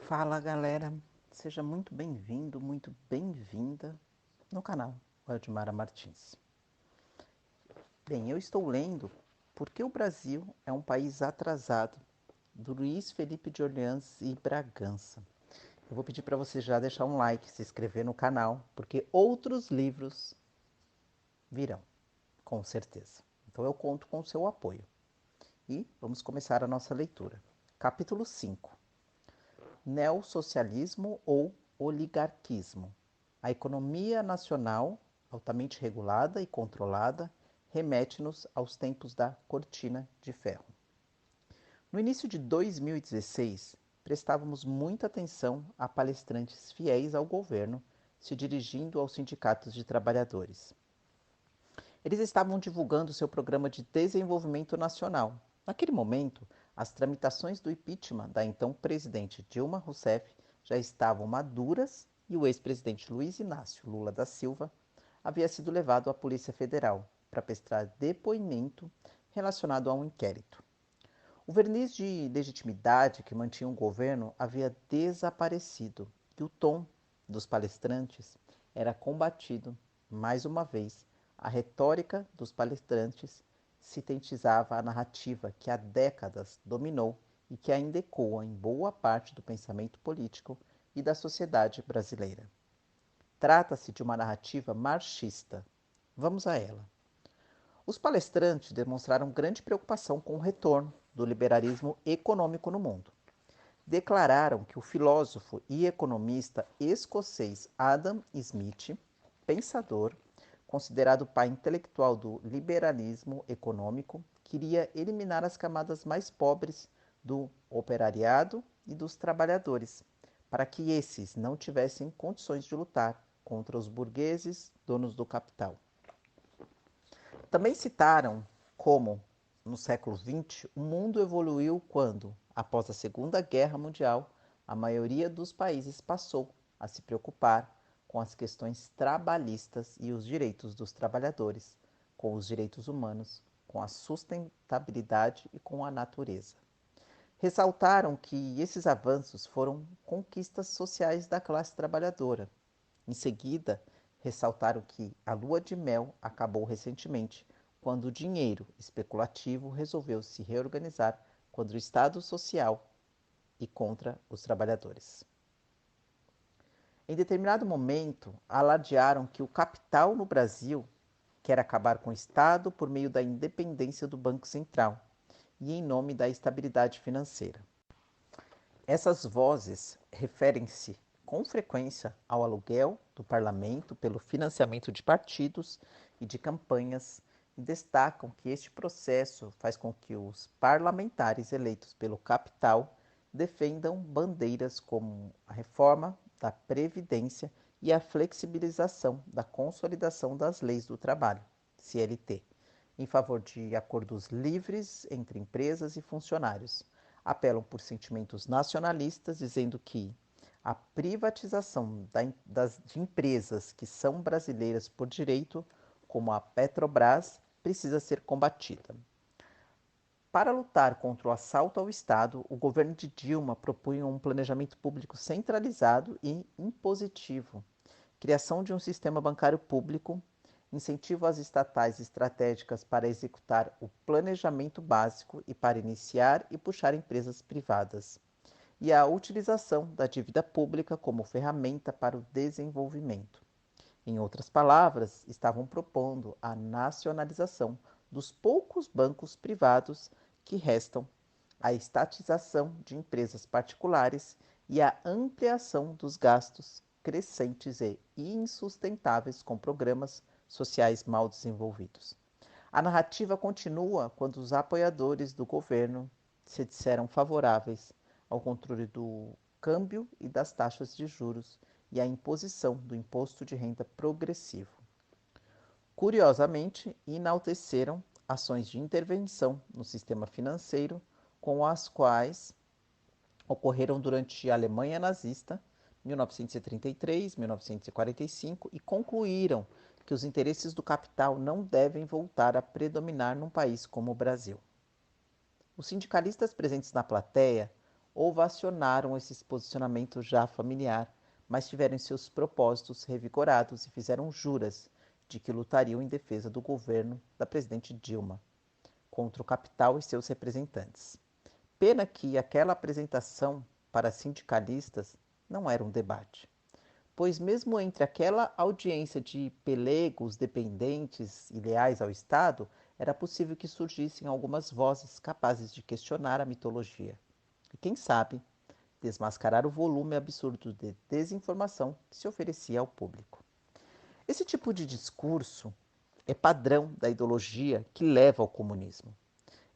Fala galera, seja muito bem-vindo, muito bem-vinda no canal Waldemara Martins. Bem, eu estou lendo Por que o Brasil é um país atrasado, do Luiz Felipe de Orleans e Bragança. Eu vou pedir para você já deixar um like, se inscrever no canal, porque outros livros virão, com certeza. Então eu conto com o seu apoio. E vamos começar a nossa leitura. Capítulo 5. Neossocialismo ou oligarquismo. A economia nacional, altamente regulada e controlada, remete-nos aos tempos da cortina de ferro. No início de 2016, prestávamos muita atenção a palestrantes fiéis ao governo se dirigindo aos sindicatos de trabalhadores. Eles estavam divulgando seu programa de desenvolvimento nacional. Naquele momento, as tramitações do impeachment da então presidente Dilma Rousseff já estavam maduras e o ex-presidente Luiz Inácio Lula da Silva havia sido levado à Polícia Federal para prestar depoimento relacionado a um inquérito. O verniz de legitimidade que mantinha o governo havia desaparecido e o tom dos palestrantes era combatido, mais uma vez. A retórica dos palestrantes sintetizava a narrativa que há décadas dominou e que ainda ecoa em boa parte do pensamento político e da sociedade brasileira. Trata-se de uma narrativa marxista. Vamos a ela. Os palestrantes demonstraram grande preocupação com o retorno do liberalismo econômico no mundo. Declararam que o filósofo e economista escocês Adam Smith, pensador, considerado o pai intelectual do liberalismo econômico, queria eliminar as camadas mais pobres do operariado e dos trabalhadores, para que esses não tivessem condições de lutar contra os burgueses, donos do capital. Também citaram como, no século XX, o mundo evoluiu quando, após a Segunda Guerra Mundial, a maioria dos países passou a se preocupar com as questões trabalhistas e os direitos dos trabalhadores, com os direitos humanos, com a sustentabilidade e com a natureza. Ressaltaram que esses avanços foram conquistas sociais da classe trabalhadora. Em seguida, ressaltaram que a lua de mel acabou recentemente, quando o dinheiro especulativo resolveu se reorganizar contra o Estado Social e contra os trabalhadores. Em determinado momento, alardearam que o capital no Brasil quer acabar com o Estado por meio da independência do Banco Central e em nome da estabilidade financeira. Essas vozes referem-se com frequência ao aluguel do parlamento pelo financiamento de partidos e de campanhas e destacam que este processo faz com que os parlamentares eleitos pelo capital defendam bandeiras como a reforma da Previdência e a flexibilização da consolidação das leis do trabalho, CLT, em favor de acordos livres entre empresas e funcionários. Apelam por sentimentos nacionalistas, dizendo que a privatização de empresas que são brasileiras por direito, como a Petrobras, precisa ser combatida. Para lutar contra o assalto ao Estado, o governo de Dilma propunha um planejamento público centralizado e impositivo, criação de um sistema bancário público, incentivo às estatais estratégicas para executar o planejamento básico e para iniciar e puxar empresas privadas, e a utilização da dívida pública como ferramenta para o desenvolvimento. Em outras palavras, estavam propondo a nacionalização dos poucos bancos privados que restam, a estatização de empresas particulares e a ampliação dos gastos crescentes e insustentáveis com programas sociais mal desenvolvidos. A narrativa continua quando os apoiadores do governo se disseram favoráveis ao controle do câmbio e das taxas de juros e à imposição do imposto de renda progressivo. Curiosamente, enalteceram ações de intervenção no sistema financeiro com as quais ocorreram durante a Alemanha nazista, 1933-1945, e concluíram que os interesses do capital não devem voltar a predominar num país como o Brasil. Os sindicalistas presentes na plateia ovacionaram esse posicionamento já familiar, mas tiveram seus propósitos revigorados e fizeram juras de que lutariam em defesa do governo da presidente Dilma contra o capital e seus representantes. Pena que aquela apresentação para sindicalistas não era um debate, pois mesmo entre aquela audiência de pelegos, dependentes e leais ao Estado, era possível que surgissem algumas vozes capazes de questionar a mitologia. E quem sabe, desmascarar o volume absurdo de desinformação que se oferecia ao público. Esse tipo de discurso é padrão da ideologia que leva ao comunismo.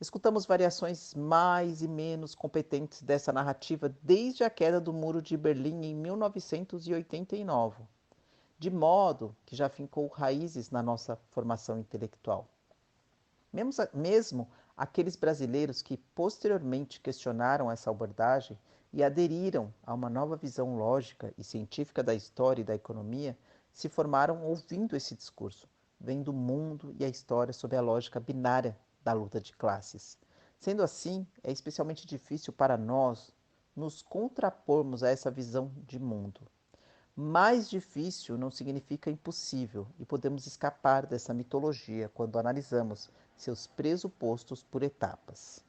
Escutamos variações mais e menos competentes dessa narrativa desde a queda do Muro de Berlim em 1989, de modo que já fincou raízes na nossa formação intelectual. Mesmo aqueles brasileiros que posteriormente questionaram essa abordagem e aderiram a uma nova visão lógica e científica da história e da economia, se formaram ouvindo esse discurso, vendo o mundo e a história sob a lógica binária da luta de classes. Sendo assim, é especialmente difícil para nós nos contrapormos a essa visão de mundo. Mais difícil não significa impossível e podemos escapar dessa mitologia quando analisamos seus pressupostos por etapas.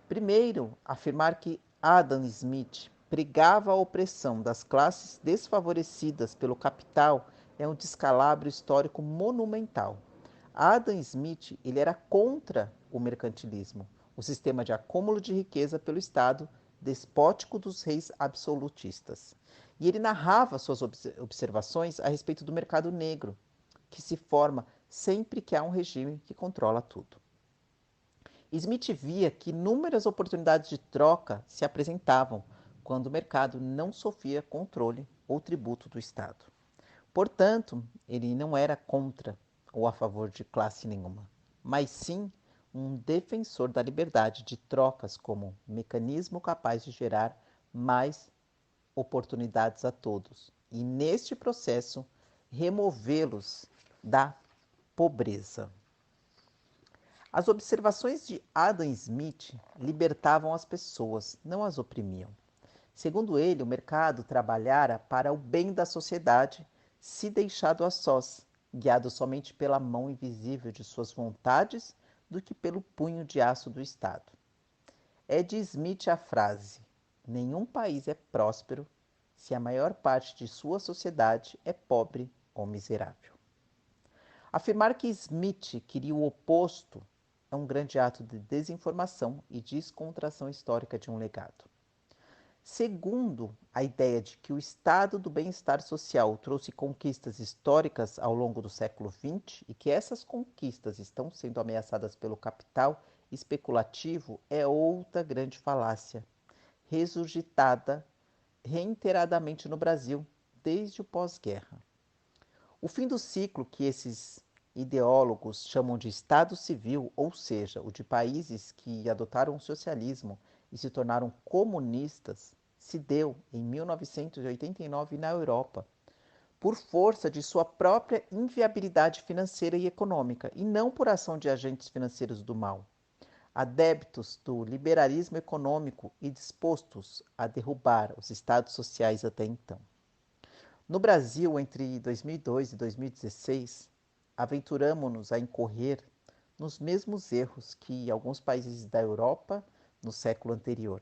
Primeiro, afirmar que Adam Smith pregava a opressão das classes desfavorecidas pelo capital é um descalabro histórico monumental. Adam Smith ele era contra o mercantilismo, o sistema de acúmulo de riqueza pelo Estado despótico dos reis absolutistas. E ele narrava suas observações a respeito do mercado negro, que se forma sempre que há um regime que controla tudo. Smith via que inúmeras oportunidades de troca se apresentavam quando o mercado não sofria controle ou tributo do Estado. Portanto, ele não era contra ou a favor de classe nenhuma, mas sim um defensor da liberdade de trocas como mecanismo capaz de gerar mais oportunidades a todos e, neste processo, removê-los da pobreza. As observações de Adam Smith libertavam as pessoas, não as oprimiam. Segundo ele, o mercado trabalhara para o bem da sociedade, se deixado a sós, guiado somente pela mão invisível de suas vontades do que pelo punho de aço do Estado. É de Smith a frase: nenhum país é próspero se a maior parte de sua sociedade é pobre ou miserável. Afirmar que Smith queria o oposto é um grande ato de desinformação e descontração histórica de um legado. Segundo a ideia de que o estado do bem-estar social trouxe conquistas históricas ao longo do século XX e que essas conquistas estão sendo ameaçadas pelo capital especulativo é outra grande falácia, ressuscitada reiteradamente no Brasil desde o pós-guerra. O fim do ciclo que esses ideólogos chamam de Estado civil, ou seja, o de países que adotaram o socialismo e se tornaram comunistas, se deu em 1989 na Europa, por força de sua própria inviabilidade financeira e econômica, e não por ação de agentes financeiros do mal, adeptos do liberalismo econômico e dispostos a derrubar os estados sociais até então. No Brasil, entre 2002 e 2016, aventuramo-nos a incorrer nos mesmos erros que alguns países da Europa no século anterior.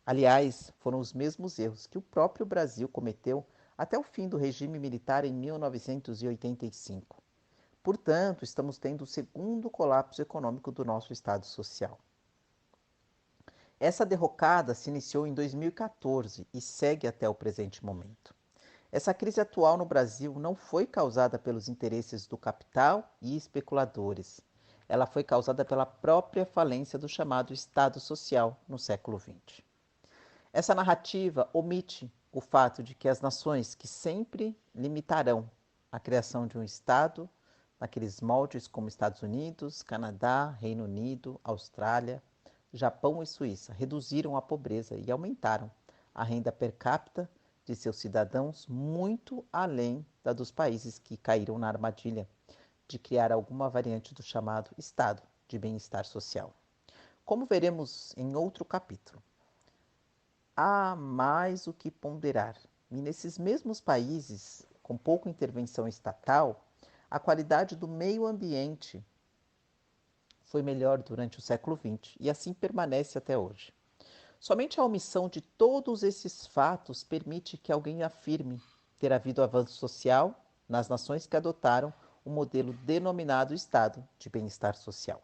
Aliás, foram os mesmos erros que o próprio Brasil cometeu até o fim do regime militar em 1985. Portanto, estamos tendo o segundo colapso econômico do nosso Estado social. Essa derrocada se iniciou em 2014 e segue até o presente momento. Essa crise atual no Brasil não foi causada pelos interesses do capital e especuladores. Ela foi causada pela própria falência do chamado Estado Social no século XX. Essa narrativa omite o fato de que as nações que sempre limitarão a criação de um Estado, naqueles moldes como Estados Unidos, Canadá, Reino Unido, Austrália, Japão e Suíça, reduziram a pobreza e aumentaram a renda per capita de seus cidadãos muito além da dos países que caíram na armadilha de criar alguma variante do chamado Estado de bem-estar social. Como veremos em outro capítulo, Há mais o que ponderar. E nesses mesmos países, com pouca intervenção estatal, a qualidade do meio ambiente foi melhor durante o século XX e assim permanece até hoje. Somente a omissão de todos esses fatos permite que alguém afirme ter havido avanço social nas nações que adotaram o modelo denominado Estado de Bem-Estar Social.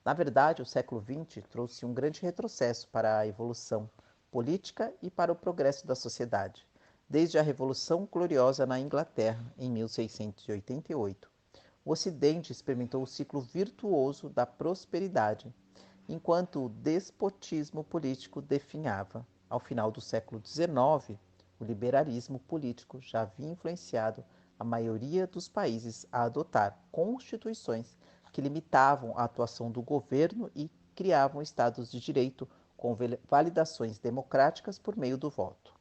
Na verdade, o século XX trouxe um grande retrocesso para a evolução política e para o progresso da sociedade, desde a Revolução Gloriosa na Inglaterra, em 1688. O Ocidente experimentou o ciclo virtuoso da prosperidade, enquanto o despotismo político definhava. Ao final do século XIX, o liberalismo político já havia influenciado a maioria dos países a adotar constituições que limitavam a atuação do governo e criavam estados de direito com validações democráticas por meio do voto.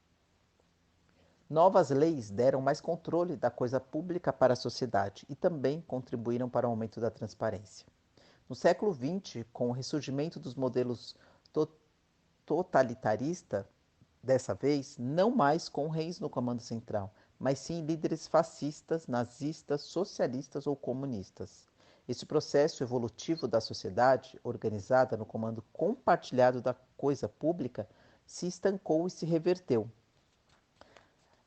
Novas leis deram mais controle da coisa pública para a sociedade e também contribuíram para o aumento da transparência. No século XX, com o ressurgimento dos modelos to totalitarista, dessa vez, não mais com reis no comando central, mas sim líderes fascistas, nazistas, socialistas ou comunistas. Esse processo evolutivo da sociedade, organizada no comando compartilhado da coisa pública, se estancou e se reverteu.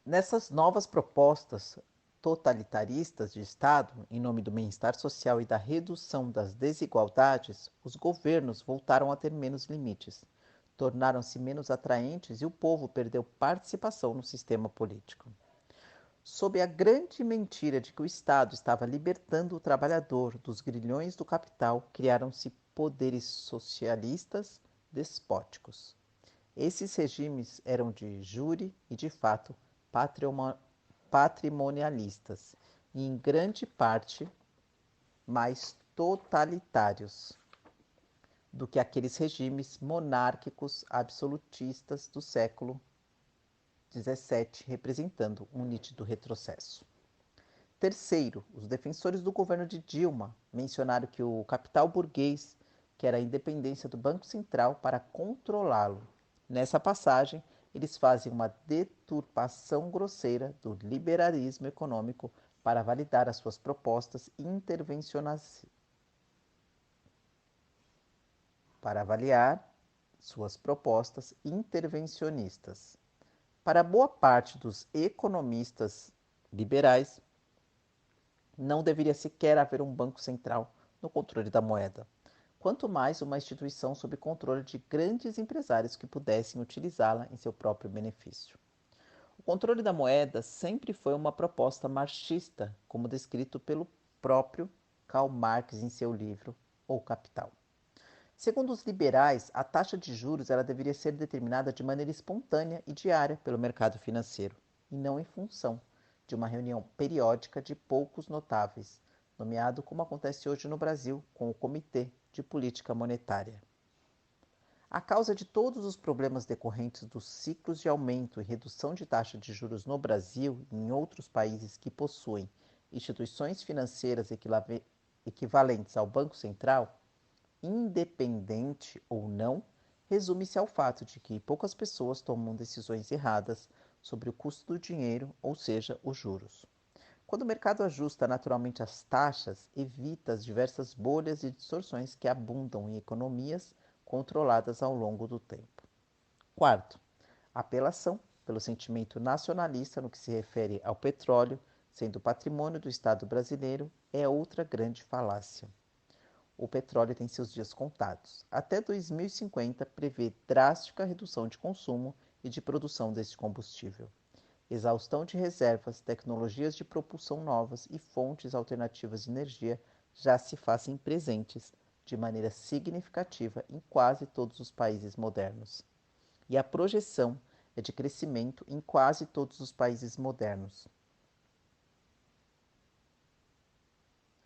Nessas novas propostas totalitaristas de Estado, em nome do bem-estar social e da redução das desigualdades, os governos voltaram a ter menos limites, tornaram-se menos atraentes e o povo perdeu participação no sistema político. Sob a grande mentira de que o Estado estava libertando o trabalhador dos grilhões do capital, criaram-se poderes socialistas despóticos. Esses regimes eram de jure e, de fato, patrimonialistas e, em grande parte, mais totalitários do que aqueles regimes monárquicos absolutistas do século XVII, representando um nítido retrocesso. Terceiro, os defensores do governo de Dilma mencionaram que o capital burguês quer a independência do Banco Central para controlá-lo. Nessa passagem, eles fazem uma deturpação grosseira do liberalismo econômico para validar as suas propostas intervencionistas. Para avaliar suas propostas intervencionistas. Para boa parte dos economistas liberais, não deveria sequer haver um banco central no controle da moeda, quanto mais uma instituição sob controle de grandes empresários que pudessem utilizá-la em seu próprio benefício. O controle da moeda sempre foi uma proposta marxista, como descrito pelo próprio Karl Marx em seu livro O Capital. Segundo os liberais, a taxa de juros ela deveria ser determinada de maneira espontânea e diária pelo mercado financeiro, e não em função de uma reunião periódica de poucos notáveis, nomeado como acontece hoje no Brasil com o Comitê de Política Monetária. A causa de todos os problemas decorrentes dos ciclos de aumento e redução de taxa de juros no Brasil e em outros países que possuem instituições financeiras equivalentes ao Banco Central, independente ou não, resume-se ao fato de que poucas pessoas tomam decisões erradas sobre o custo do dinheiro, ou seja, os juros. Quando o mercado ajusta naturalmente as taxas, evita as diversas bolhas e distorções que abundam em economias controladas ao longo do tempo. Quarto, a apelação pelo sentimento nacionalista no que se refere ao petróleo, sendo patrimônio do Estado brasileiro, é outra grande falácia. O petróleo tem seus dias contados. Até 2050 prevê drástica redução de consumo e de produção deste combustível. Exaustão de reservas, tecnologias de propulsão novas e fontes alternativas de energia já se fazem presentes de maneira significativa em quase todos os países modernos. E a projeção é de crescimento em quase todos os países modernos.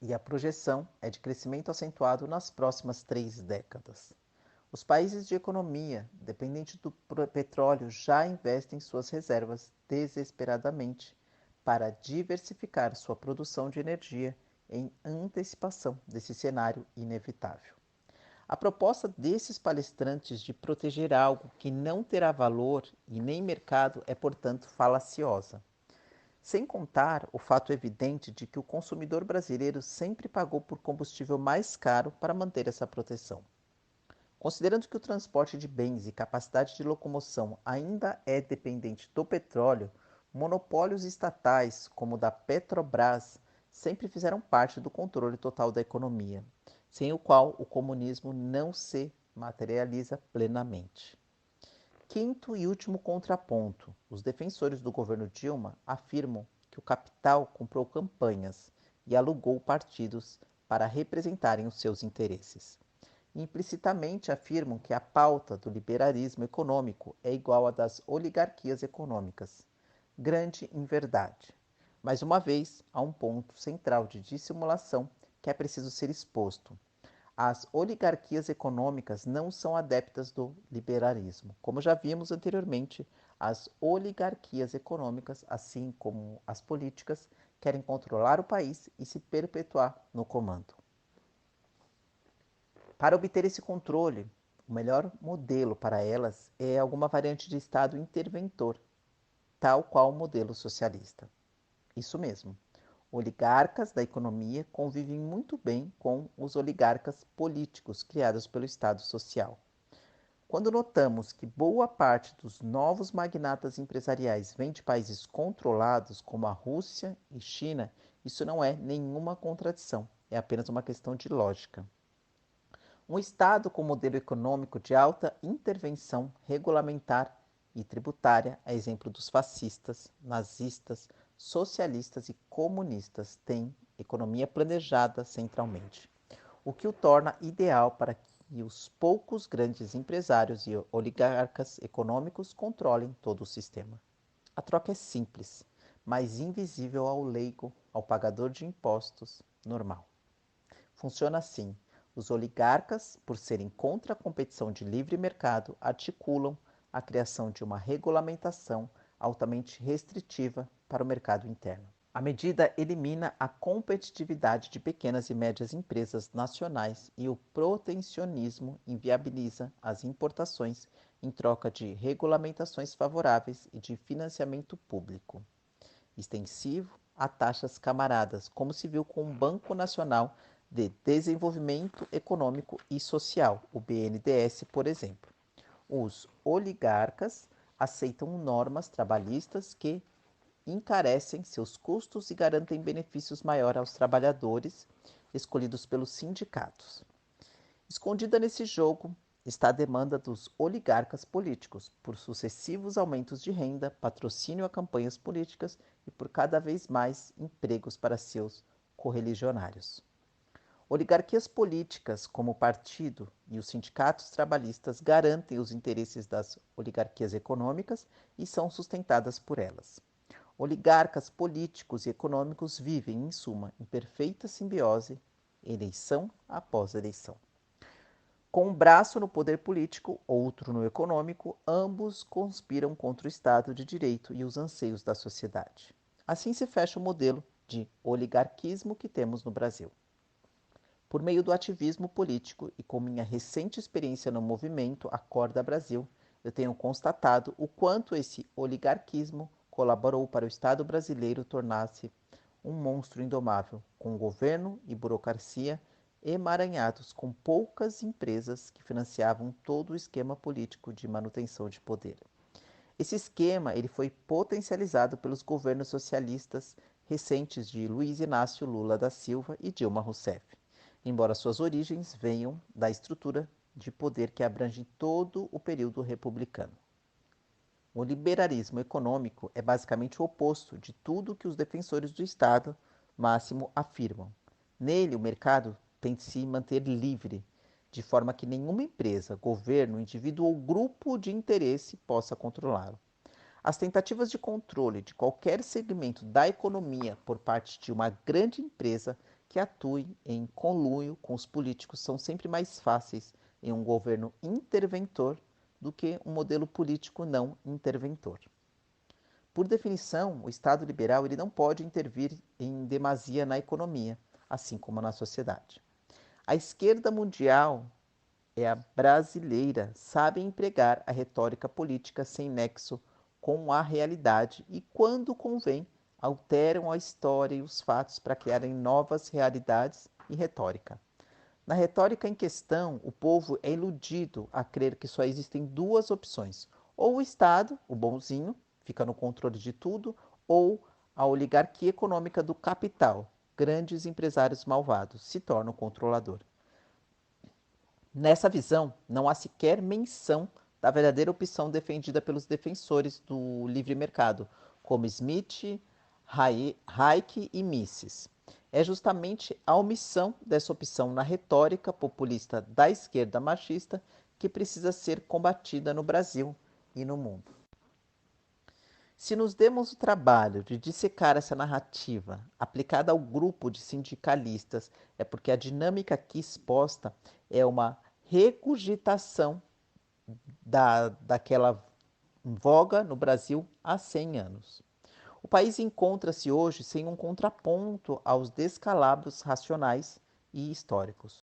E a projeção é de crescimento acentuado nas próximas 3 décadas. Os países de economia dependente do petróleo já investem suas reservas desesperadamente para diversificar sua produção de energia em antecipação desse cenário inevitável. A proposta desses palestrantes de proteger algo que não terá valor e nem mercado é, portanto, falaciosa. Sem contar o fato evidente de que o consumidor brasileiro sempre pagou por combustível mais caro para manter essa proteção. Considerando que o transporte de bens e capacidade de locomoção ainda é dependente do petróleo, monopólios estatais, como o da Petrobras, sempre fizeram parte do controle total da economia, sem o qual o comunismo não se materializa plenamente. Quinto e último contraponto: os defensores do governo Dilma afirmam que o capital comprou campanhas e alugou partidos para representarem os seus interesses. Implicitamente afirmam que a pauta do liberalismo econômico é igual à das oligarquias econômicas. Grande inverdade. Mais uma vez, há um ponto central de dissimulação que é preciso ser exposto. As oligarquias econômicas não são adeptas do liberalismo. Como já vimos anteriormente, as oligarquias econômicas, assim como as políticas, querem controlar o país e se perpetuar no comando. Para obter esse controle, o melhor modelo para elas é alguma variante de Estado interventor, tal qual o modelo socialista. Isso mesmo. Oligarcas da economia convivem muito bem com os oligarcas políticos criados pelo Estado Social. Quando notamos que boa parte dos novos magnatas empresariais vem de países controlados, como a Rússia e China, isso não é nenhuma contradição, é apenas uma questão de lógica. Um Estado com modelo econômico de alta intervenção regulamentar e tributária, a exemplo dos fascistas, nazistas, socialistas e comunistas, tem economia planejada centralmente, o que o torna ideal para que os poucos grandes empresários e oligarcas econômicos controlem todo o sistema. A troca é simples, mas invisível ao leigo, ao pagador de impostos normal. Funciona assim: os oligarcas, por serem contra a competição de livre mercado, articulam a criação de uma regulamentação altamente restritiva para o mercado interno. A medida elimina a competitividade de pequenas e médias empresas nacionais e o protecionismo inviabiliza as importações em troca de regulamentações favoráveis e de financiamento público extensivo a taxas camaradas, como se viu com o Banco Nacional de Desenvolvimento Econômico e Social, o BNDES, por exemplo. Os oligarcas aceitam normas trabalhistas que encarecem seus custos e garantem benefícios maiores aos trabalhadores escolhidos pelos sindicatos. Escondida nesse jogo está a demanda dos oligarcas políticos por sucessivos aumentos de renda, patrocínio a campanhas políticas e por cada vez mais empregos para seus correligionários. Oligarquias políticas, como o partido e os sindicatos trabalhistas, garantem os interesses das oligarquias econômicas e são sustentadas por elas. Oligarcas políticos e econômicos vivem, em suma, em perfeita simbiose, eleição após eleição. Com um braço no poder político, outro no econômico, ambos conspiram contra o Estado de Direito e os anseios da sociedade. Assim se fecha o modelo de oligarquismo que temos no Brasil. Por meio do ativismo político e com minha recente experiência no movimento Acorda Brasil, eu tenho constatado o quanto esse oligarquismo colaborou para o Estado brasileiro tornar-se um monstro indomável, com governo e burocracia emaranhados com poucas empresas que financiavam todo o esquema político de manutenção de poder. Esse esquema ele foi potencializado pelos governos socialistas recentes de Luiz Inácio Lula da Silva e Dilma Rousseff, embora suas origens venham da estrutura de poder que abrange todo o período republicano. O liberalismo econômico é basicamente o oposto de tudo que os defensores do Estado máximo afirmam. Nele, o mercado tem de se manter livre, de forma que nenhuma empresa, governo, indivíduo ou grupo de interesse possa controlá-lo. As tentativas de controle de qualquer segmento da economia por parte de uma grande empresa que atue em conluio com os políticos são sempre mais fáceis em um governo interventor do que um modelo político não interventor. Por definição, o Estado liberal ele não pode intervir em demasia na economia, assim como na sociedade. A esquerda mundial é a brasileira, sabe empregar a retórica política sem nexo com a realidade e, quando convém, alteram a história e os fatos para criarem novas realidades e retórica. Na retórica em questão, o povo é iludido a crer que só existem duas opções: ou o Estado, o bonzinho, fica no controle de tudo, ou a oligarquia econômica do capital, grandes empresários malvados, se torna o controlador. Nessa visão, não há sequer menção da verdadeira opção defendida pelos defensores do livre mercado, como Smith, Hayek e Mises. É justamente a omissão dessa opção na retórica populista da esquerda machista que precisa ser combatida no Brasil e no mundo. Se nos demos o trabalho de dissecar essa narrativa aplicada ao grupo de sindicalistas, é porque a dinâmica aqui exposta é uma regurgitação daquela voga no Brasil há 100 anos. O país encontra-se hoje sem um contraponto aos descalabros racionais e históricos.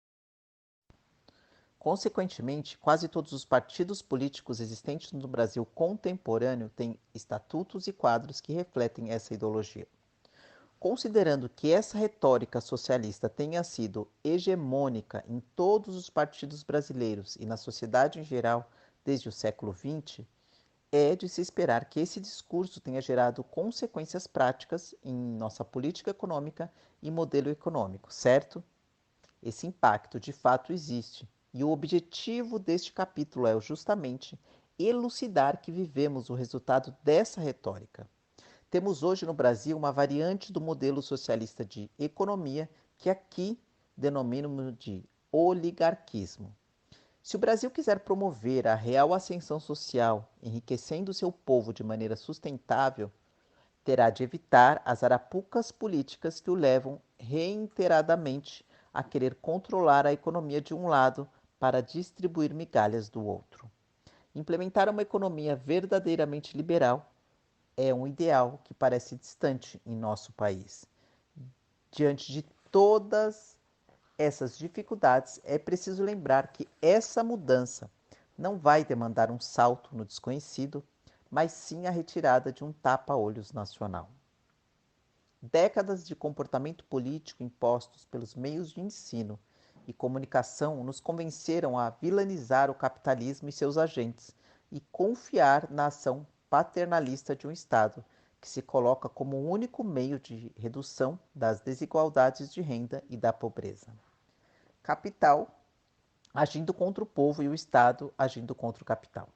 Consequentemente, quase todos os partidos políticos existentes no Brasil contemporâneo têm estatutos e quadros que refletem essa ideologia. Considerando que essa retórica socialista tenha sido hegemônica em todos os partidos brasileiros e na sociedade em geral desde o século XX, é de se esperar que esse discurso tenha gerado consequências práticas em nossa política econômica e modelo econômico, certo? Esse impacto de fato existe, e o objetivo deste capítulo é justamente elucidar que vivemos o resultado dessa retórica. Temos hoje no Brasil uma variante do modelo socialista de economia que aqui denominamos de oligarquismo. Se o Brasil quiser promover a real ascensão social, enriquecendo seu povo de maneira sustentável, terá de evitar as arapucas políticas que o levam reiteradamente a querer controlar a economia de um lado para distribuir migalhas do outro. Implementar uma economia verdadeiramente liberal é um ideal que parece distante em nosso país. Diante de todas essas dificuldades, é preciso lembrar que essa mudança não vai demandar um salto no desconhecido, mas sim a retirada de um tapa-olhos nacional. Décadas de comportamento político impostos pelos meios de ensino e comunicação nos convenceram a vilanizar o capitalismo e seus agentes e confiar na ação paternalista de um Estado que se coloca como o único meio de redução das desigualdades de renda e da pobreza. Capital agindo contra o povo e o Estado agindo contra o capital.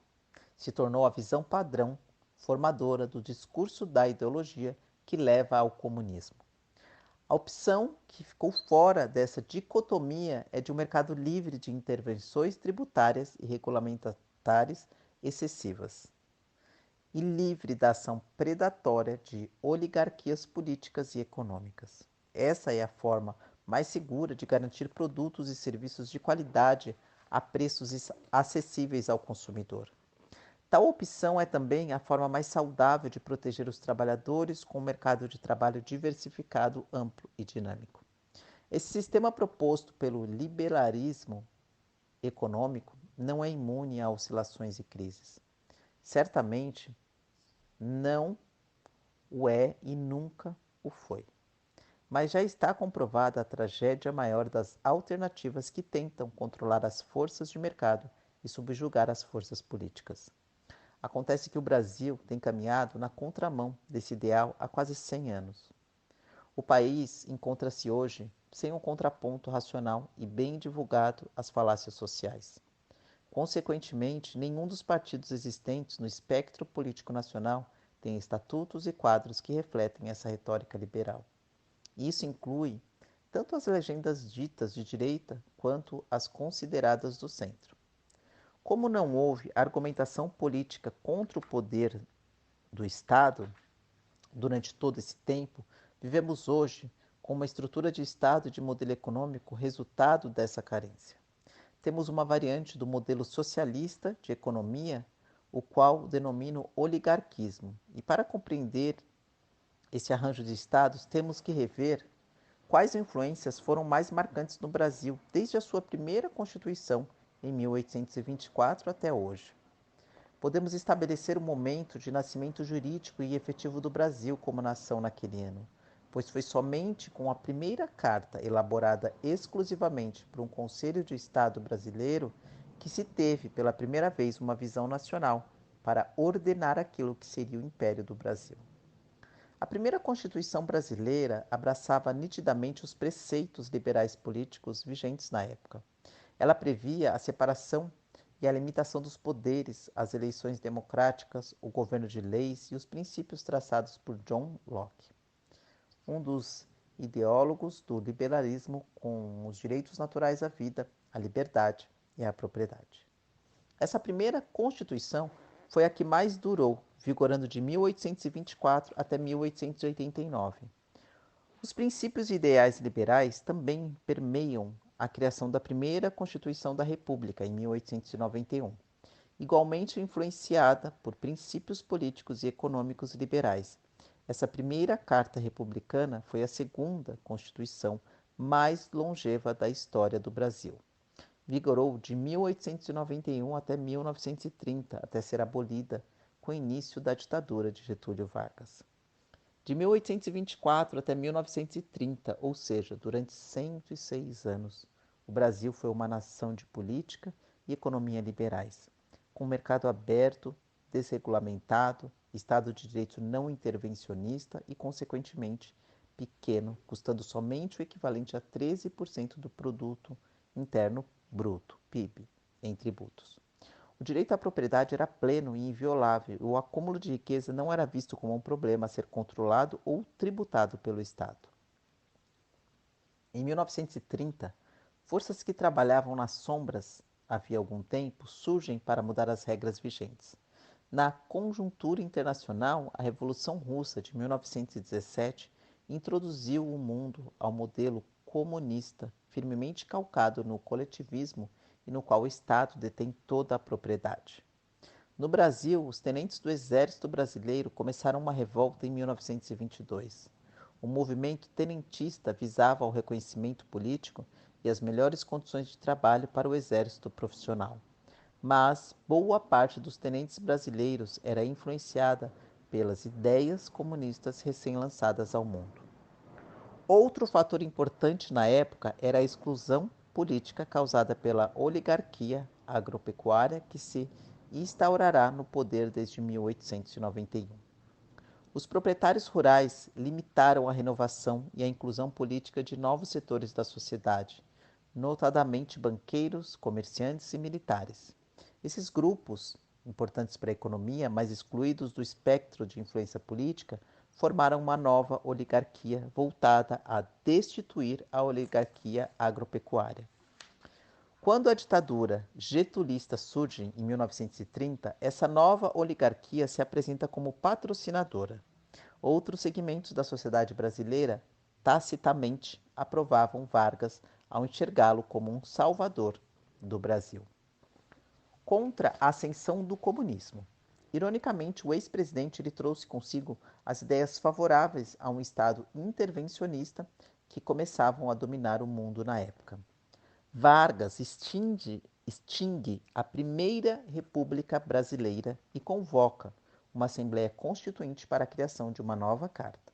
Se tornou a visão padrão formadora do discurso da ideologia que leva ao comunismo. A opção que ficou fora dessa dicotomia é de um mercado livre de intervenções tributárias e regulamentares excessivas e livre da ação predatória de oligarquias políticas e econômicas. Essa é a forma mais segura de garantir produtos e serviços de qualidade a preços acessíveis ao consumidor. Tal opção é também a forma mais saudável de proteger os trabalhadores com um mercado de trabalho diversificado, amplo e dinâmico. Esse sistema proposto pelo liberalismo econômico não é imune a oscilações e crises. Certamente não o é e nunca o foi. Mas já está comprovada a tragédia maior das alternativas que tentam controlar as forças de mercado e subjugar as forças políticas. Acontece que o Brasil tem caminhado na contramão desse ideal há quase 100 anos. O país encontra-se hoje sem um contraponto racional e bem divulgado às falácias sociais. Consequentemente, nenhum dos partidos existentes no espectro político nacional tem estatutos e quadros que refletem essa retórica liberal. Isso inclui tanto as legendas ditas de direita quanto as consideradas do centro. Como não houve argumentação política contra o poder do Estado durante todo esse tempo, vivemos hoje com uma estrutura de Estado e de modelo econômico resultado dessa carência. Temos uma variante do modelo socialista de economia, o qual denomino oligarquismo. E para compreender esse arranjo de estados, temos que rever quais influências foram mais marcantes no Brasil desde a sua primeira Constituição em 1824 até hoje. Podemos estabelecer o momento de nascimento jurídico e efetivo do Brasil como nação naquele ano, pois foi somente com a primeira carta elaborada exclusivamente por um Conselho de Estado brasileiro que se teve pela primeira vez uma visão nacional para ordenar aquilo que seria o Império do Brasil. A primeira Constituição brasileira abraçava nitidamente os preceitos liberais políticos vigentes na época. Ela previa a separação e a limitação dos poderes, as eleições democráticas, o governo de leis e os princípios traçados por John Locke, um dos ideólogos do liberalismo, com os direitos naturais à vida, à liberdade e à propriedade. Essa primeira Constituição foi a que mais durou, vigorando de 1824 até 1889. Os princípios e ideais liberais também permeiam a criação da primeira Constituição da República, em 1891, igualmente influenciada por princípios políticos e econômicos liberais. Essa primeira Carta Republicana foi a segunda Constituição mais longeva da história do Brasil. Vigorou de 1891 até 1930, até ser abolida com o início da ditadura de Getúlio Vargas. De 1824 até 1930, ou seja, durante 106 anos, o Brasil foi uma nação de política e economia liberais, com mercado aberto, desregulamentado, Estado de Direito não intervencionista e, consequentemente, pequeno, custando somente o equivalente a 13% do produto interno bruto, PIB, em tributos. O direito à propriedade era pleno e inviolável, e o acúmulo de riqueza não era visto como um problema a ser controlado ou tributado pelo Estado. Em 1930, forças que trabalhavam nas sombras havia algum tempo surgem para mudar as regras vigentes. Na conjuntura internacional, a Revolução Russa de 1917 introduziu o mundo ao modelo comunista, firmemente calcado no coletivismo e no qual o Estado detém toda a propriedade. No Brasil, os tenentes do Exército Brasileiro começaram uma revolta em 1922. O movimento tenentista visava o reconhecimento político e as melhores condições de trabalho para o exército profissional. Mas boa parte dos tenentes brasileiros era influenciada pelas ideias comunistas recém-lançadas ao mundo. Outro fator importante na época era a exclusão política causada pela oligarquia agropecuária que se instaurará no poder desde 1891. Os proprietários rurais limitaram a renovação e a inclusão política de novos setores da sociedade, notadamente banqueiros, comerciantes e militares. Esses grupos, importantes para a economia, mas excluídos do espectro de influência política, formaram uma nova oligarquia voltada a destituir a oligarquia agropecuária. Quando a ditadura getulista surge em 1930, essa nova oligarquia se apresenta como patrocinadora. Outros segmentos da sociedade brasileira tacitamente aprovavam Vargas ao enxergá-lo como um salvador do Brasil. Contra a ascensão do comunismo. Ironicamente, o ex-presidente ele trouxe consigo as ideias favoráveis a um Estado intervencionista que começavam a dominar o mundo na época. Vargas extingue a Primeira República Brasileira e convoca uma Assembleia Constituinte para a criação de uma nova carta.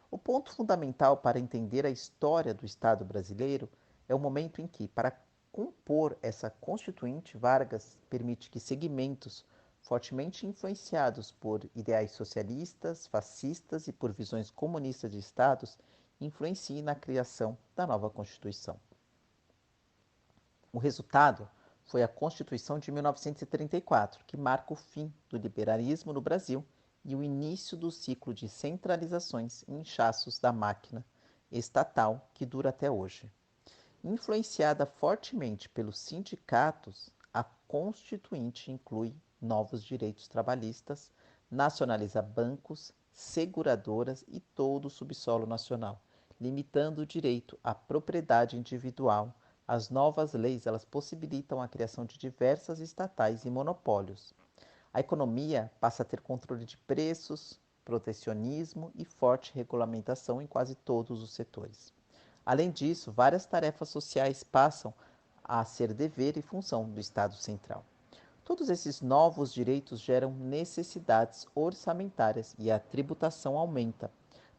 O ponto fundamental para entender a história do Estado brasileiro é o momento em que, para compor essa Constituinte, Vargas permite que segmentos fortemente influenciados por ideais socialistas, fascistas e por visões comunistas de estados influenciem na criação da nova Constituição. O resultado foi a Constituição de 1934, que marca o fim do liberalismo no Brasil e o início do ciclo de centralizações e inchaços da máquina estatal que dura até hoje. Influenciada fortemente pelos sindicatos, a Constituinte inclui novos direitos trabalhistas, nacionaliza bancos, seguradoras e todo o subsolo nacional, limitando o direito à propriedade individual. As novas leis elas possibilitam a criação de diversas estatais e monopólios. A economia passa a ter controle de preços, protecionismo e forte regulamentação em quase todos os setores. Além disso, várias tarefas sociais passam a ser dever e função do Estado Central. Todos esses novos direitos geram necessidades orçamentárias e a tributação aumenta,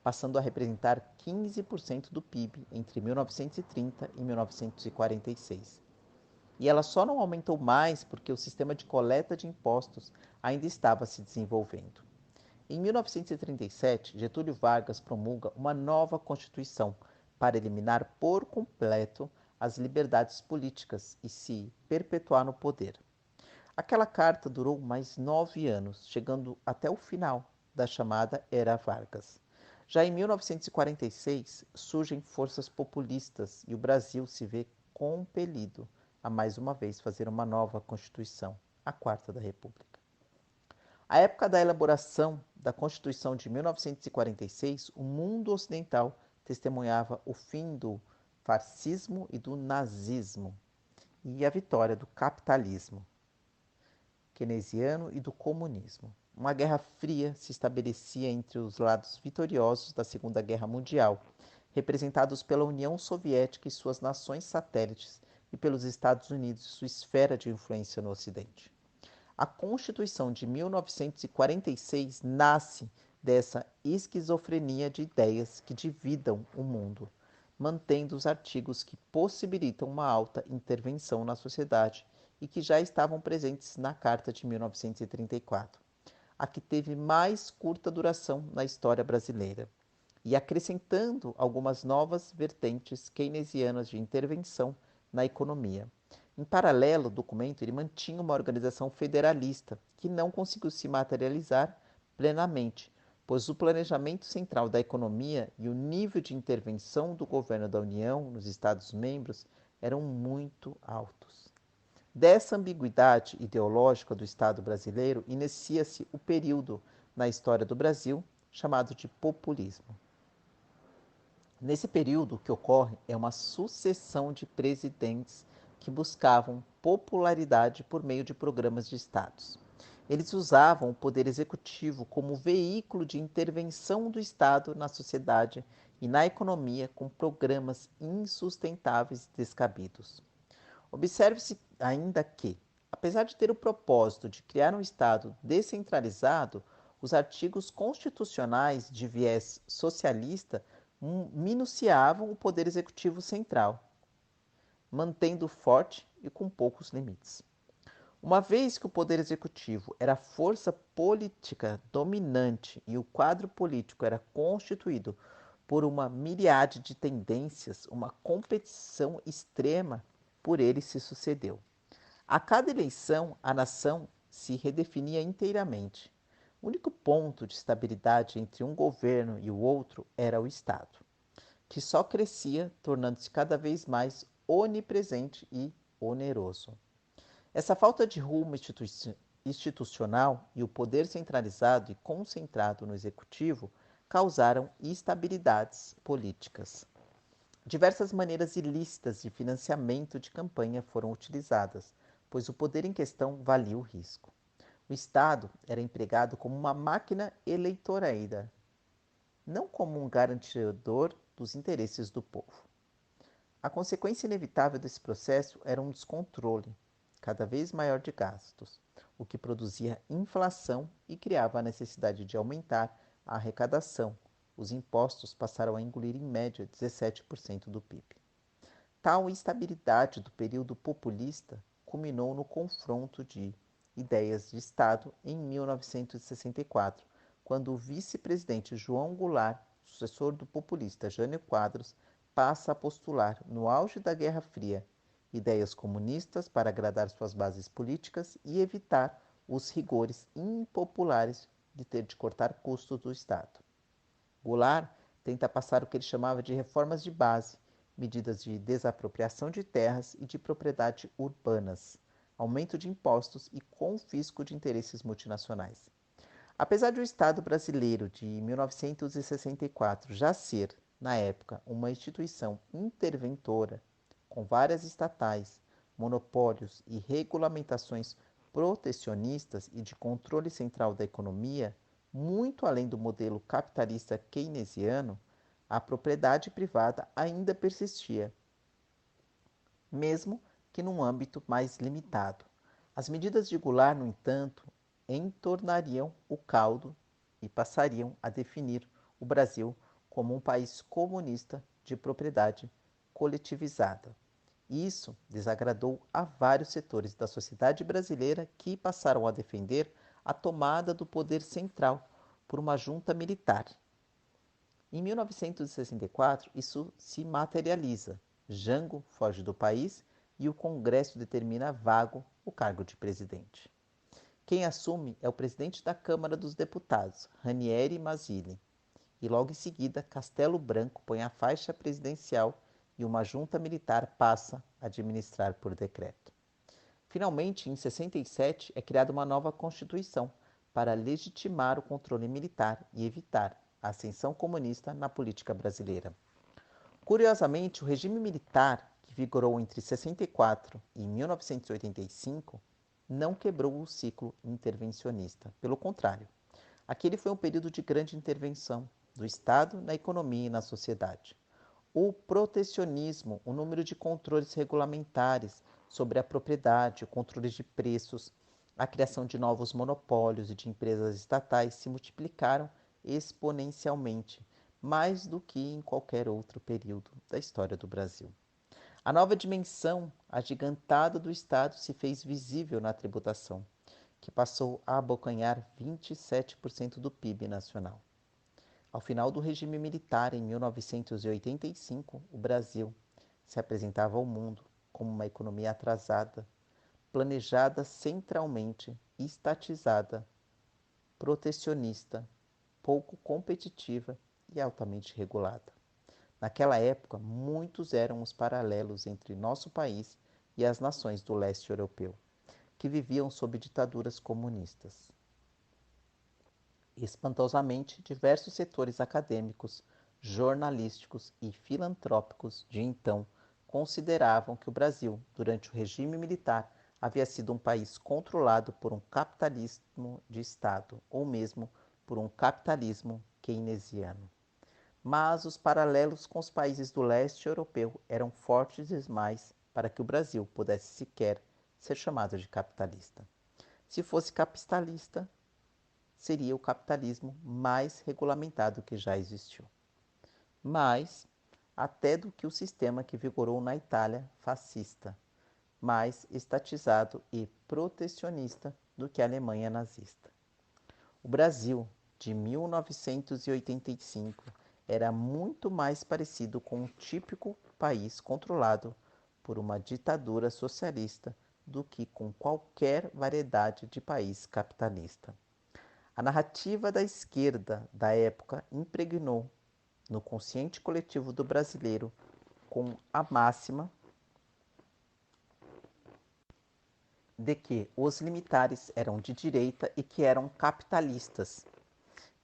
passando a representar 15% do PIB entre 1930 e 1946. E ela só não aumentou mais porque o sistema de coleta de impostos ainda estava se desenvolvendo. Em 1937, Getúlio Vargas promulga uma nova Constituição para eliminar por completo as liberdades políticas e se perpetuar no poder. Aquela carta durou mais 9 anos, chegando até o final da chamada Era Vargas. Já em 1946, surgem forças populistas e o Brasil se vê compelido a mais uma vez fazer uma nova Constituição, a Quarta da República. À época da elaboração da Constituição de 1946, o mundo ocidental testemunhava o fim do fascismo e do nazismo e a vitória do capitalismo keynesiano e do comunismo. Uma guerra fria se estabelecia entre os lados vitoriosos da Segunda Guerra Mundial, representados pela União Soviética e suas nações satélites, e pelos Estados Unidos e sua esfera de influência no Ocidente. A Constituição de 1946 nasce dessa esquizofrenia de ideias que dividam o mundo, mantendo os artigos que possibilitam uma alta intervenção na sociedade e que já estavam presentes na Carta de 1934, a que teve mais curta duração na história brasileira, e acrescentando algumas novas vertentes keynesianas de intervenção na economia. Em paralelo, o documento ele mantinha uma organização federalista que não conseguiu se materializar plenamente, pois o planejamento central da economia e o nível de intervenção do governo da União nos Estados-membros eram muito altos. Dessa ambiguidade ideológica do Estado brasileiro, inicia-se o período na história do Brasil chamado de populismo. Nesse período, o que ocorre é uma sucessão de presidentes que buscavam popularidade por meio de programas de estados. Eles usavam o poder executivo como veículo de intervenção do Estado na sociedade e na economia com programas insustentáveis e descabidos. Observe-se ainda que, apesar de ter o propósito de criar um Estado descentralizado, os artigos constitucionais de viés socialista minuciavam o poder executivo central, mantendo forte e com poucos limites. Uma vez que o poder executivo era a força política dominante e o quadro político era constituído por uma miríade de tendências, uma competição extrema por ele se sucedeu. A cada eleição, a nação se redefinia inteiramente. O único ponto de estabilidade entre um governo e o outro era o Estado, que só crescia, tornando-se cada vez mais onipresente e oneroso. Essa falta de rumo institucional e o poder centralizado e concentrado no executivo causaram instabilidades políticas. Diversas maneiras ilícitas de financiamento de campanha foram utilizadas, pois o poder em questão valia o risco. O Estado era empregado como uma máquina eleitoreira, não como um garantidor dos interesses do povo. A consequência inevitável desse processo era um descontrole cada vez maior de gastos, o que produzia inflação e criava a necessidade de aumentar a arrecadação. Os impostos passaram a engolir em média 17% do PIB. Tal instabilidade do período populista culminou no confronto de ideias de Estado em 1964, quando o vice-presidente João Goulart, sucessor do populista Jânio Quadros, passa a postular, no auge da Guerra Fria, ideias comunistas para agradar suas bases políticas e evitar os rigores impopulares de ter de cortar custos do Estado. Goulart tenta passar o que ele chamava de reformas de base, medidas de desapropriação de terras e de propriedade urbanas, aumento de impostos e confisco de interesses multinacionais. Apesar de o Estado brasileiro de 1964 já ser, na época, uma instituição interventora, com várias estatais, monopólios e regulamentações protecionistas e de controle central da economia, muito além do modelo capitalista keynesiano, a propriedade privada ainda persistia, mesmo que num âmbito mais limitado. As medidas de Goulart, no entanto, entornariam o caldo e passariam a definir o Brasil como um país comunista de propriedade coletivizada. Isso desagradou a vários setores da sociedade brasileira que passaram a defender a tomada do poder central por uma junta militar. Em 1964, isso se materializa. Jango foge do país e o Congresso determina vago o cargo de presidente. Quem assume é o presidente da Câmara dos Deputados, Ranieri Mazzilli, e logo em seguida Castelo Branco põe a faixa presidencial e uma junta militar passa a administrar por decreto. Finalmente, em 67, é criada uma nova Constituição para legitimar o controle militar e evitar a ascensão comunista na política brasileira. Curiosamente, o regime militar, que vigorou entre 64 e 1985, não quebrou o ciclo intervencionista. Pelo contrário, aquele foi um período de grande intervenção do Estado na economia e na sociedade. O protecionismo, o número de controles regulamentares sobre a propriedade, o controle de preços, a criação de novos monopólios e de empresas estatais se multiplicaram exponencialmente, mais do que em qualquer outro período da história do Brasil. A nova dimensão agigantada do Estado se fez visível na tributação, que passou a abocanhar 27% do PIB nacional. Ao final do regime militar, em 1985, o Brasil se apresentava ao mundo como uma economia atrasada, planejada centralmente, estatizada, protecionista, pouco competitiva e altamente regulada. Naquela época, muitos eram os paralelos entre nosso país e as nações do leste europeu, que viviam sob ditaduras comunistas. Espantosamente, diversos setores acadêmicos, jornalísticos e filantrópicos de então consideravam que o Brasil, durante o regime militar, havia sido um país controlado por um capitalismo de Estado, ou mesmo por um capitalismo keynesiano. Mas os paralelos com os países do leste europeu eram fortes demais para que o Brasil pudesse sequer ser chamado de capitalista. Se fosse capitalista, seria o capitalismo mais regulamentado que já existiu. Mais até do que o sistema que vigorou na Itália fascista, mais estatizado e protecionista do que a Alemanha nazista. O Brasil, de 1985, era muito mais parecido com um típico país controlado por uma ditadura socialista do que com qualquer variedade de país capitalista. A narrativa da esquerda da época impregnou no consciente coletivo do brasileiro com a máxima de que os militares eram de direita e que eram capitalistas.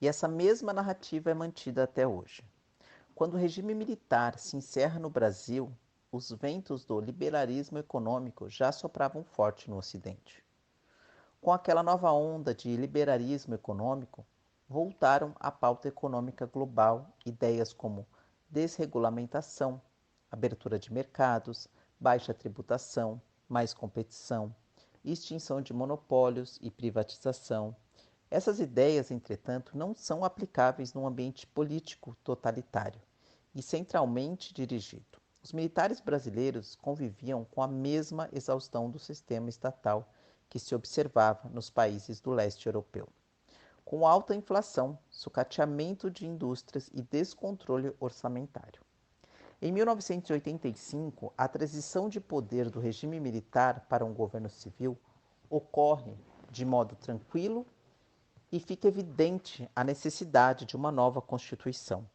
E essa mesma narrativa é mantida até hoje. Quando o regime militar se encerra no Brasil, os ventos do liberalismo econômico já sopravam forte no Ocidente. Com aquela nova onda de liberalismo econômico, voltaram à pauta econômica global ideias como desregulamentação, abertura de mercados, baixa tributação, mais competição, extinção de monopólios e privatização. Essas ideias, entretanto, não são aplicáveis num ambiente político totalitário e centralmente dirigido. Os militares brasileiros conviviam com a mesma exaustão do sistema estatal que se observava nos países do leste europeu, com alta inflação, sucateamento de indústrias e descontrole orçamentário. Em 1985, a transição de poder do regime militar para um governo civil ocorre de modo tranquilo e fica evidente a necessidade de uma nova Constituição,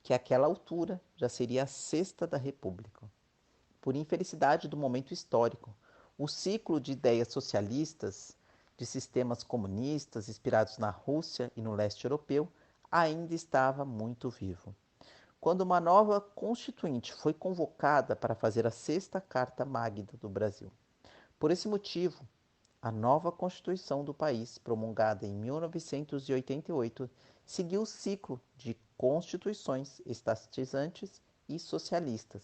que àquela altura já seria a sexta da República. Por infelicidade do momento histórico, o ciclo de ideias socialistas, de sistemas comunistas inspirados na Rússia e no leste europeu, ainda estava muito vivo. Quando uma nova constituinte foi convocada para fazer a sexta Carta Magna do Brasil. Por esse motivo, a nova Constituição do país, promulgada em 1988, seguiu o ciclo de constituições estatizantes e socialistas,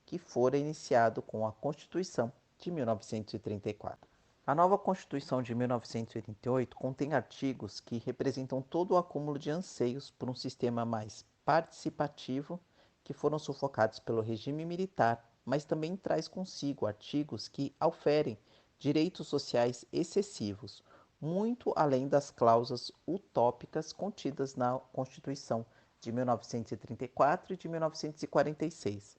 que fora iniciado com a Constituição de 1934. A nova Constituição de 1988 contém artigos que representam todo o acúmulo de anseios por um sistema mais participativo que foram sufocados pelo regime militar, mas também traz consigo artigos que auferem direitos sociais excessivos, muito além das cláusulas utópicas contidas na Constituição de 1934 e de 1946.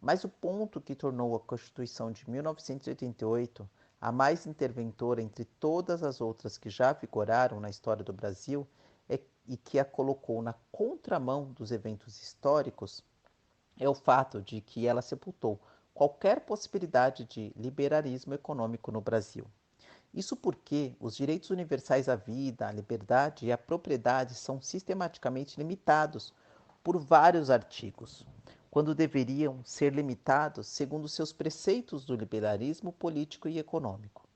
Mas o ponto que tornou a Constituição de 1988 a mais interventora entre todas as outras que já vigoraram na história do Brasil e que a colocou na contramão dos eventos históricos é o fato de que ela sepultou qualquer possibilidade de liberalismo econômico no Brasil. Isso porque os direitos universais à vida, à liberdade e à propriedade são sistematicamente limitados por vários artigos, quando deveriam ser limitados segundo seus preceitos do liberalismo político e econômico.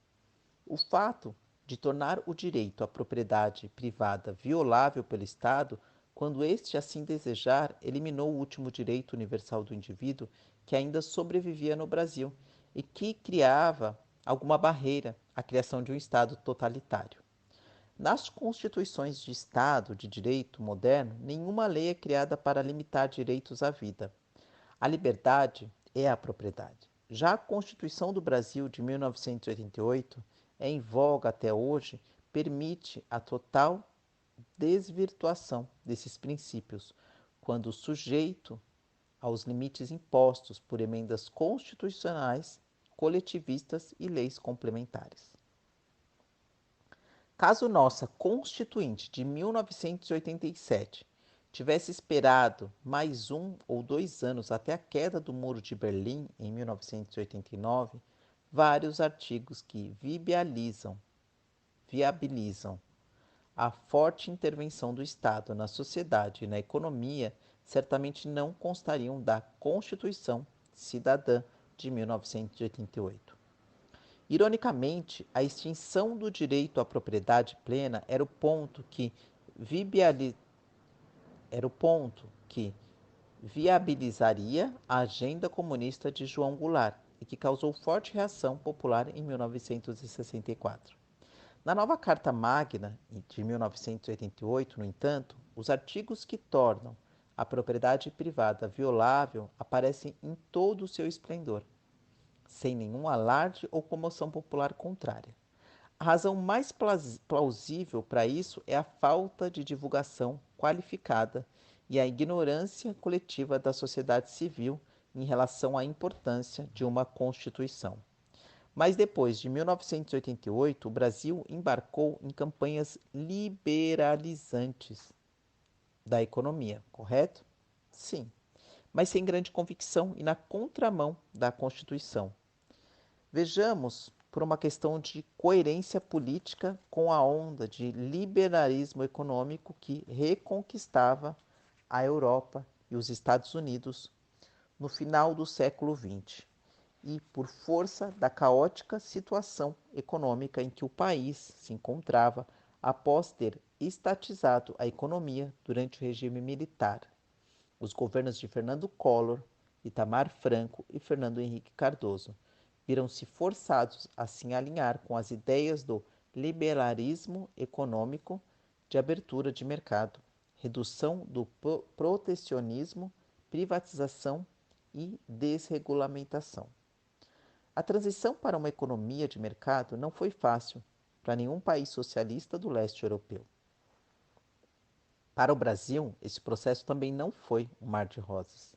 O fato de tornar o direito à propriedade privada violável pelo Estado, quando este assim desejar, eliminou o último direito universal do indivíduo que ainda sobrevivia no Brasil e que criava alguma barreira à criação de um Estado totalitário. Nas constituições de Estado de direito moderno, nenhuma lei é criada para limitar direitos à vida. A liberdade é a propriedade. Já a Constituição do Brasil de 1988, em voga até hoje, permite a total desvirtuação desses princípios, quando sujeito aos limites impostos por emendas constitucionais, coletivistas e leis complementares. Caso nossa Constituinte de 1987 tivesse esperado mais 1 ou 2 anos até a queda do Muro de Berlim em 1989, vários artigos que viabilizam a forte intervenção do Estado na sociedade e na economia certamente não constariam da Constituição Cidadã de 1988. Ironicamente, a extinção do direito à propriedade plena era o ponto que viabilizaria a agenda comunista de João Goulart e que causou forte reação popular em 1964. Na nova Carta Magna de 1988, no entanto, os artigos que tornam a propriedade privada violável aparecem em todo o seu esplendor, sem nenhum alarde ou comoção popular contrária. A razão mais plausível para isso é a falta de divulgação qualificada e a ignorância coletiva da sociedade civil em relação à importância de uma Constituição. Mas depois de 1988, o Brasil embarcou em campanhas liberalizantes da economia, correto? Sim, mas sem grande convicção e na contramão da Constituição. Vejamos por uma questão de coerência política com a onda de liberalismo econômico que reconquistava a Europa e os Estados Unidos no final do século XX e por força da caótica situação econômica em que o país se encontrava após ter estatizado a economia durante o regime militar. Os governos de Fernando Collor, Itamar Franco e Fernando Henrique Cardoso viram-se forçados a se alinhar com as ideias do liberalismo econômico de abertura de mercado, redução do protecionismo, privatização e desregulamentação. A transição para uma economia de mercado não foi fácil para nenhum país socialista do leste europeu. Para o Brasil, esse processo também não foi um mar de rosas.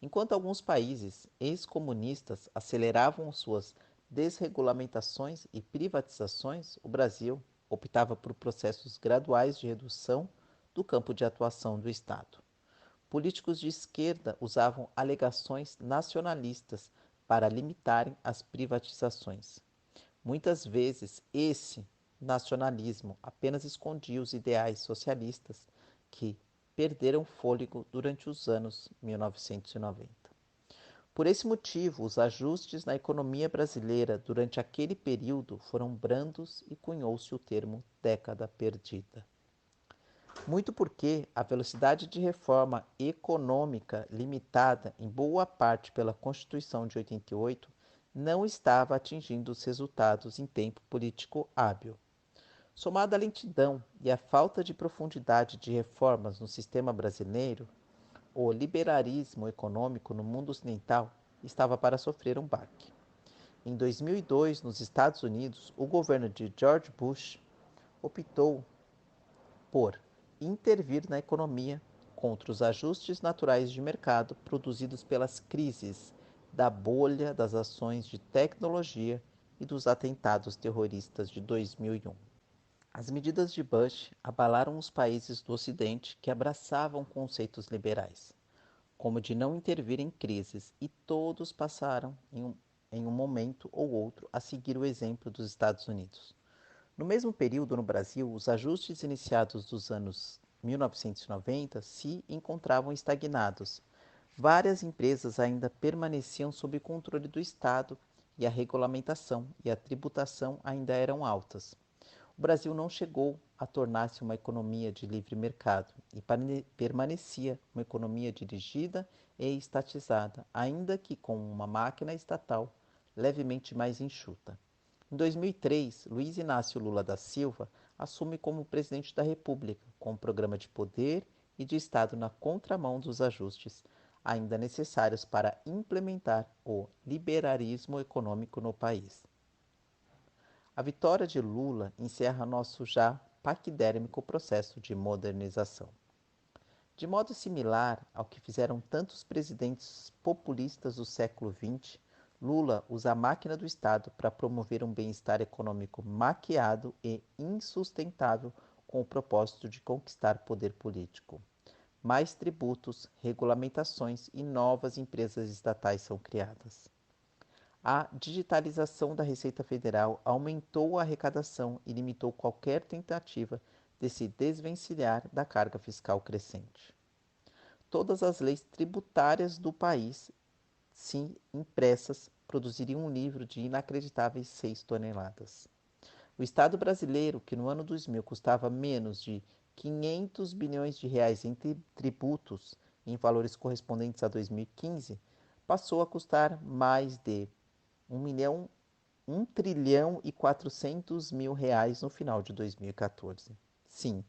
Enquanto alguns países ex-comunistas aceleravam suas desregulamentações e privatizações, o Brasil optava por processos graduais de redução do campo de atuação do Estado. Políticos de esquerda usavam alegações nacionalistas para limitarem as privatizações. Muitas vezes, esse nacionalismo apenas escondia os ideais socialistas que perderam fôlego durante os anos 1990. Por esse motivo, os ajustes na economia brasileira durante aquele período foram brandos e cunhou-se o termo década perdida. Muito porque a velocidade de reforma econômica limitada em boa parte pela Constituição de 88 não estava atingindo os resultados em tempo político hábil. Somada à lentidão e à falta de profundidade de reformas no sistema brasileiro, o liberalismo econômico no mundo ocidental estava para sofrer um baque. Em 2002, nos Estados Unidos, o governo de George Bush optou por intervir na economia contra os ajustes naturais de mercado produzidos pelas crises da bolha das ações de tecnologia e dos atentados terroristas de 2001. As medidas de Bush abalaram os países do Ocidente que abraçavam conceitos liberais, como de não intervir em crises, e todos passaram, em um momento ou outro, a seguir o exemplo dos Estados Unidos. No mesmo período, no Brasil, os ajustes iniciados dos anos 1990 se encontravam estagnados. Várias empresas ainda permaneciam sob controle do Estado e a regulamentação e a tributação ainda eram altas. O Brasil não chegou a tornar-se uma economia de livre mercado e permanecia uma economia dirigida e estatizada, ainda que com uma máquina estatal levemente mais enxuta. Em 2003, Luiz Inácio Lula da Silva assume como presidente da República, com um programa de poder e de Estado na contramão dos ajustes ainda necessários para implementar o liberalismo econômico no país. A vitória de Lula encerra nosso já paquidérmico processo de modernização. De modo similar ao que fizeram tantos presidentes populistas do século XX, Lula usa a máquina do Estado para promover um bem-estar econômico maquiado e insustentável com o propósito de conquistar poder político. Mais tributos, regulamentações e novas empresas estatais são criadas. A digitalização da Receita Federal aumentou a arrecadação e limitou qualquer tentativa de se desvencilhar da carga fiscal crescente. Todas as leis tributárias do país, se impressas, produziriam um livro de inacreditáveis 6 toneladas. O Estado brasileiro, que no ano 2000 custava menos de 500 bilhões de reais em tributos, em valores correspondentes a 2015, passou a custar mais de 1 trilhão e 400 mil reais no final de 2014. Sim,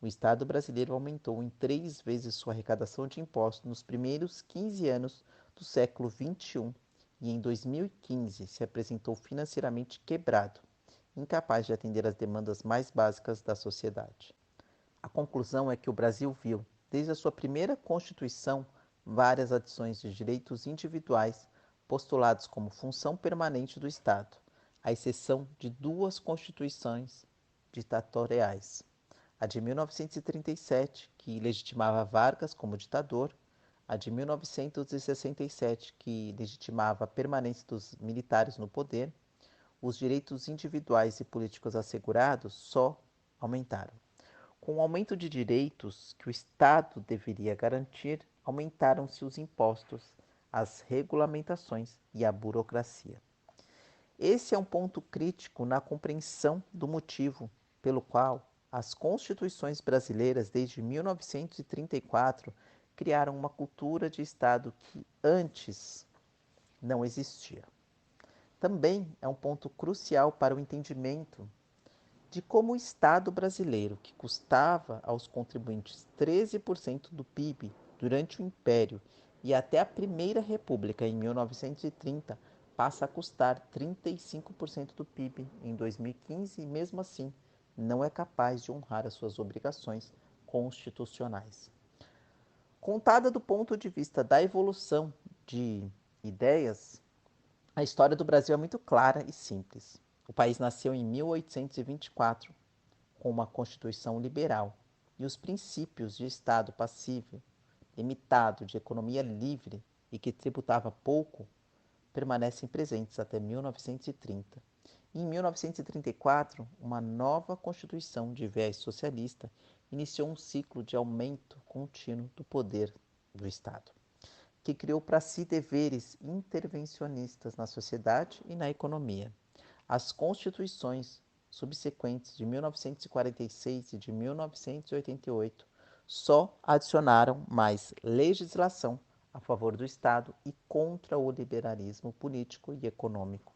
o Estado brasileiro aumentou em 3 vezes sua arrecadação de impostos nos primeiros 15 anos do século XXI e em 2015 se apresentou financeiramente quebrado, incapaz de atender às demandas mais básicas da sociedade. A conclusão é que o Brasil viu, desde a sua primeira Constituição, várias adições de direitos individuais postulados como função permanente do Estado, à exceção de 2 constituições ditatoriais. A de 1937, que legitimava Vargas como ditador, a de 1967, que legitimava a permanência dos militares no poder. Os direitos individuais e políticos assegurados só aumentaram. Com o aumento de direitos que o Estado deveria garantir, aumentaram-se os impostos, as regulamentações e a burocracia. Esse é um ponto crítico na compreensão do motivo pelo qual as constituições brasileiras, desde 1934, criaram uma cultura de Estado que antes não existia. Também é um ponto crucial para o entendimento de como o Estado brasileiro, que custava aos contribuintes 13% do PIB durante o Império e até a Primeira República em 1930, passa a custar 35% do PIB em 2015 e, mesmo assim, não é capaz de honrar as suas obrigações constitucionais. Contada do ponto de vista da evolução de ideias, a história do Brasil é muito clara e simples. O país nasceu em 1824, com uma Constituição liberal, e os princípios de Estado passivo, limitado, de economia livre e que tributava pouco, permanecem presentes até 1930. Em 1934, uma nova Constituição de viés socialista iniciou um ciclo de aumento contínuo do poder do Estado, que criou para si deveres intervencionistas na sociedade e na economia. As constituições subsequentes de 1946 e de 1988 só adicionaram mais legislação a favor do Estado e contra o liberalismo político e econômico,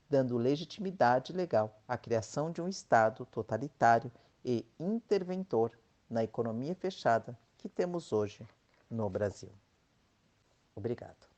dando legitimidade legal à criação de um Estado totalitário e interventor na economia fechada que temos hoje no Brasil. Obrigado.